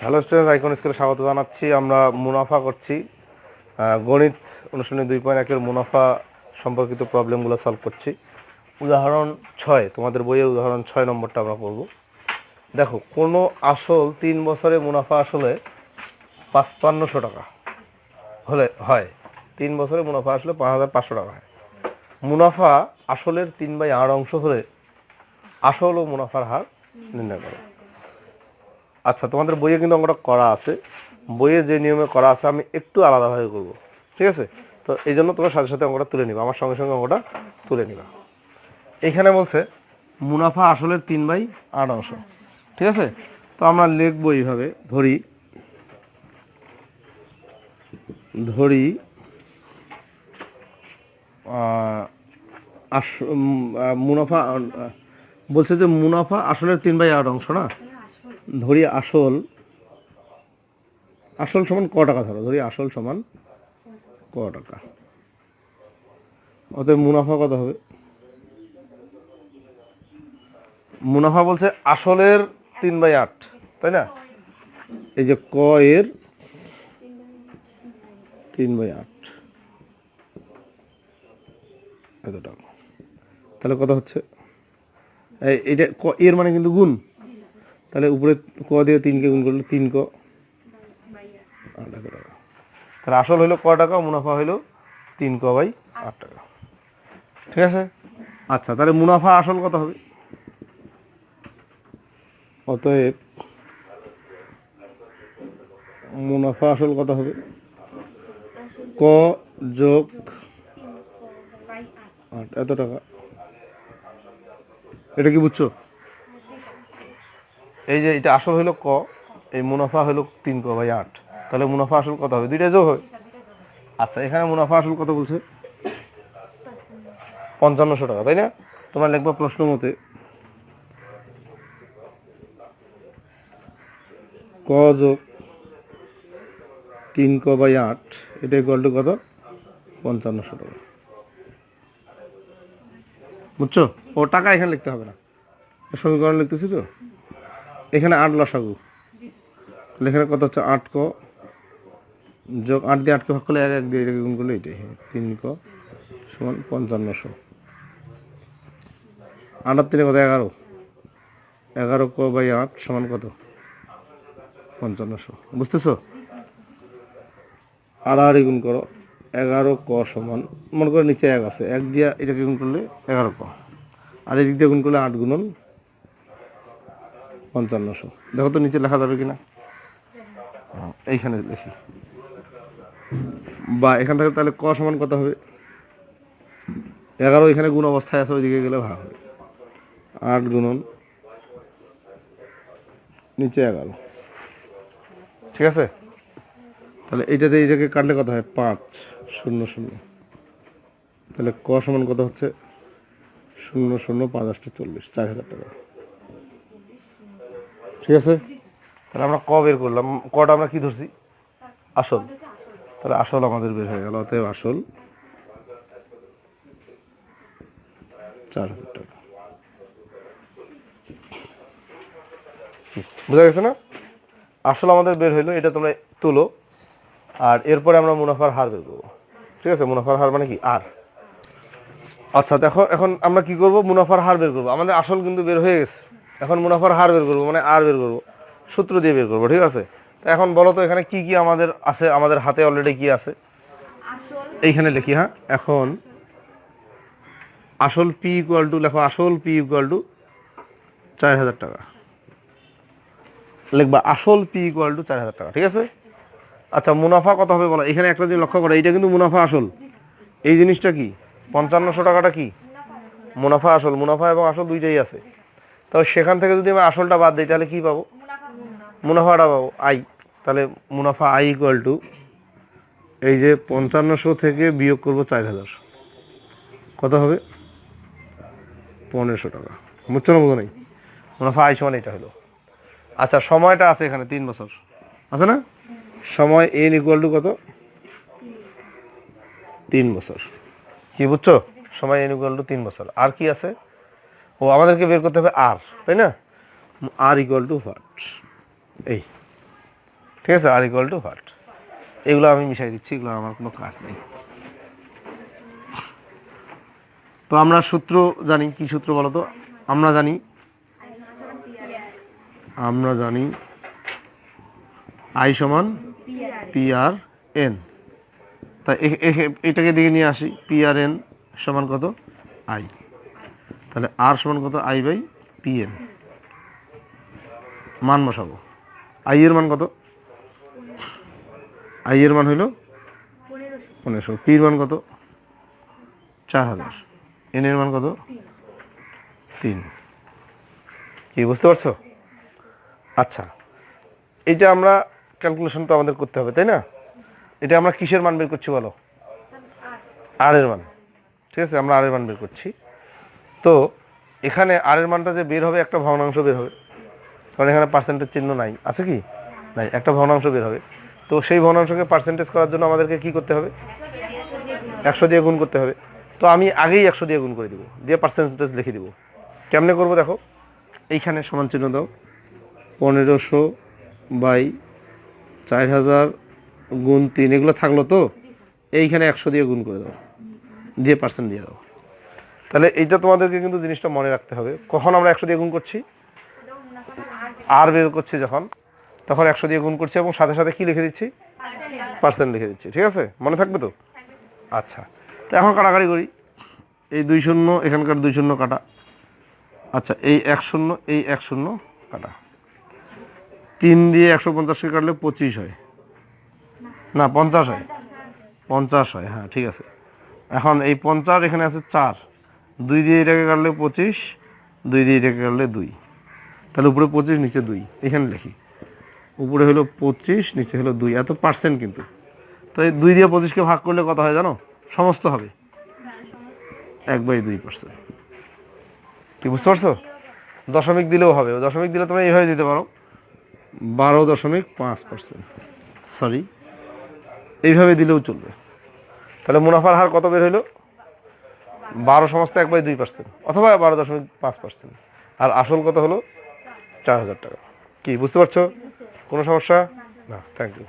Hello students, icon স্কুলে স্বাগত জানাচ্ছি। আমরা মুনাফা করছি, গণিত অনুশীলনী 2.1 এর মুনাফা সম্পর্কিত প্রবলেমগুলো সলভ করছি। উদাহরণ 6, তোমাদের বইয়ের উদাহরণ 6 নম্বরটা আমরা পড়ব। দেখো, কোনো আসল 3 বছরে মুনাফা আসলে 5500 টাকা হলে হয়। 3 বছরে মুনাফা আসলে 5500 টাকা হয়। মুনাফা আসলের 3/8 অংশ হলে আসল ও মুনাফার হার নির্ণয় করো। আচ্ছা, তোমাদের বইয়ে কিন্তু অঙ্কটা করা আছে, বইয়ে যে নিয়মে করা আছে আমি একটু আলাদাভাবে করব, ঠিক আছে? তো এই জন্য তোমরা সাথে সাথে অঙ্কটা তুলে নিবা, আমার সঙ্গে সঙ্গে অঙ্কটা তুলে নিবা। এখানে বলছে মুনাফা আসলের 3/8 অংশ, ঠিক আছে? তো আমরা লিখবো এইভাবে, ধরি মুনাফা বলছে যে মুনাফা আসলের 3/8 অংশ না, ধরি আসল সমান ক টাকা, ধরি আসল সমান ক টাকা। অতএব মুনাফা কত হবে? মুনাফা বলছে আসলের 3/8, তাই না? এই যে ক এর 3/8 এত টাকা, তাহলে কত হচ্ছে? এইটা ক এর মানে কিন্তু গুণ, তাহলে উপরে ক দিয়ে 3কে গুণ করলে 3 ক, তাহলে আসল হইলো ক টাকা, মুনাফা হইলো 3 ক/8 টাকা, ঠিক আছে? আচ্ছা, তাহলে মুনাফা আসল কত হবে? অতএব মুনাফা আসল কত হবে? ক যোগ 8 এত টাকা। এটা কি বুঝছো? এই যে এটা আসল হইলো ক, এই মুনাফা হইলো 3 ক/8, তাহলে মুনাফা আসল কত হবে? দুইটা যোগ হয়। আচ্ছা, এখানে মুনাফা আসল কত বলছে? 5500 টাকা, তাই না? তোমরা লিখবা প্রশ্ন মতে ক যোগ 3 ক/8 এটা ইকুয়াল টু কত? 5500 টাকা। বুঝছো? ও টাকা এখানে লিখতে হবে না, সমীকরণ লিখতেছি তো। এখানে 8 লসাগু, এখানে কত হচ্ছে? 8 ক যোগ 8 দিয়ে 8কে ভাগ করলে 1 দিয়ে এটাকে গুণ করলে এটাই 3 ক সমান 5500। 8 আর 3 কত? 11। 11 ক/8 সমান কত? 5500। বুঝতেছো? আর গুণ করো, 11 ক সমান, মনে করো নিচে 1 আছে, 1 দিয়ে এটাকে গুণ করলে 11 ক, আর এদিক দিয়ে গুণ করলে 8 গুণন 5500। দেখো তো নিচে লেখা যাবে কিনা, এইখানে লিখি, বা এখান থেকে তাহলে ক সমান কত হবে? 11 এখানে গুণ অবস্থায় আছে, ওইদিকে গেলে ভাগ হবে, 8 গুণন নিচে 11, ঠিক আছে? তাহলে এইটাতে এইটাকে কাটলে কত হয়? 5 0 0, তাহলে ক সমান কত হচ্ছে? 0 0 5 8 40, 4000 টাকা, ঠিক আছে? তাহলে আমরা ক বের করলাম, কটা আমরা কি ধরছি? আসল, তাহলে আসল আমাদের বের হয়ে গেল। অতএব আসল 4000 টাকা। বুঝা গেছে না? আসল আমাদের বের হইলো, এটা তোমরা তুলো, আর এরপরে আমরা মুনাফার হার বের করবো, ঠিক আছে? মুনাফার হার মানে কি? আর। আচ্ছা দেখো, এখন আমরা কি করব? মুনাফার হার বের করবো। আমাদের আসল কিন্তু বের হয়ে গেছে, এখন মুনাফার হার বের করবো, মানে আর বের করবো, সূত্র দিয়ে বের করবো, ঠিক আছে? তো এখন বলো তো এখানে কি কি আমাদের আছে? আমাদের হাতে অলরেডি কি আছে? এইখানে লিখি, হ্যাঁ। এখন আসল পি ইকুয়াল টু, লেখো আসল পি ইকুয়াল টু 4000 টাকা, লিখবা আসল পি ইকুয়াল টু 4000 টাকা, ঠিক আছে? আচ্ছা, মুনাফা কত হবে বলো? এখানে একটা জিনিস লক্ষ্য করো, এইটা কিন্তু মুনাফা আসল, এই জিনিসটা কি? 5500 টাকাটা কি? মুনাফা আসল, মুনাফা এবং আসল দুইটাই আছে। তবে সেখান থেকে যদি আমি আসলটা বাদ দিই তাহলে কি পাবো? মুনাফাটা পাবো, আই। তাহলে মুনাফা আই ইকুয়াল টু, এই যে 5500 থেকে বিয়োগ করবো 4000, কত হবে? 1500 টাকা। বুঝছো না? বুঝো নাই? মুনাফা আই সমান এটা হলো। আচ্ছা, সময়টা আছে এখানে 3 বছর আছে না? সময় এন ইকুয়াল টু কত? 3 বছর। কি বুঝছো? সময় এন ইকুয়াল টু 3 বছর। আর কি আছে? ও, আমাদেরকে বের করতে হবে আর, তাই না? আর ইকুয়াল টু হোয়াট? এই ঠিক আছে, আর ইকুয়াল টু হোয়াট, এগুলো আমি মিশাই দিচ্ছি, এগুলো আমার কোনো কাজ নেই। তো আমরা সূত্র জানি, কি সূত্র বলো তো? আমরা জানি আই সমান পি আর এন। তা এটাকে দিকে নিয়ে আসি, পি আর এন সমান কত? আই। তাহলে আর সমান কত? I by P N. মান বসাবো। আই এর মান কত? আই এর মান হইল 1500। পি এর মান কত? 4000। এন এর মান কত? 3। কি বুঝতে পারছো? আচ্ছা, এটা আমরা ক্যালকুলেশন তো আমাদের করতে হবে, তাই না? এটা আমরা কিসের মান বের করছি বলো? আর এর মান। ঠিক আছে, আমরা আর এর মান বের করছি। তো এখানে আর এর মানটা যে বের হবে, একটা ভগ্নাংশ বের হবে, কারণ এখানে পার্সেন্টেজ চিহ্ন নাই, আছে কি? নাই, একটা ভগ্নাংশ বের হবে। তো সেই ভগ্নাংশকে পার্সেন্টেজ করার জন্য আমাদেরকে কি করতে হবে? 100 দিয়ে গুণ করতে হবে। তো আমি আগেই 100 দিয়ে গুণ করে দিব, দিয়ে পার্সেন্টেজ লিখে দিব। কেমনে করবো দেখো, এইখানে সমান চিহ্ন দাও, 1500 বাই 4000 গুণ 3, এগুলো থাকলো তো, এইখানে 100 দিয়ে গুণ করে দাও, দিয়ে পার্সেন্ট দিয়ে দাও। তাহলে এইটা তোমাদেরকে কিন্তু জিনিসটা মনে রাখতে হবে, কখন আমরা 100 দিয়ে গুণ করছি? আর বের করছি যখন, তখন 100 দিয়ে গুণ করছি এবং সাথে সাথে কি লিখে দিচ্ছি? পার্সেন্ট লিখে দিচ্ছি। ঠিক আছে, মনে থাকবে তো? আচ্ছা, তো এখন কাটাকাটি করি। এই 2 শূন্য, এখানকার 2 শূন্য কাটা। আচ্ছা, এই 1 শূন্য, এই 1 শূন্য কাটা। 3 দিয়ে 150কে কাটলে 25 হয়, না 50 হয়, 50 হয়, হ্যাঁ ঠিক আছে। এখন এই 50, এখানে আছে 4, 2 দিয়ে এটাকে কাটলে 25, 2 দিয়ে এটাকে কাটলে 2, তাহলে উপরে 25, নিচে 2, এখানে লিখি। উপরে হলো 25, নিচে হলো 2, এত পার্সেন্ট কিন্তু। তো এই 2 দিয়ে 25কে ভাগ করলে কত হয় জানো? সমস্ত হবে 1/2%। কি বুঝতে পারছো? দশমিক দিলেও হবে, দশমিক দিলে তুমি এইভাবে দিতে পারো, 12.5%। সরি, এইভাবে দিলেও চলবে। তাহলে মুনাফার হার কত বের হইলো? 12/1/2%, অথবা 12.5%। আর আসল কত হলো? 4000 টাকা। কি বুঝতে পারছো? কোনো সমস্যা না? Thank you.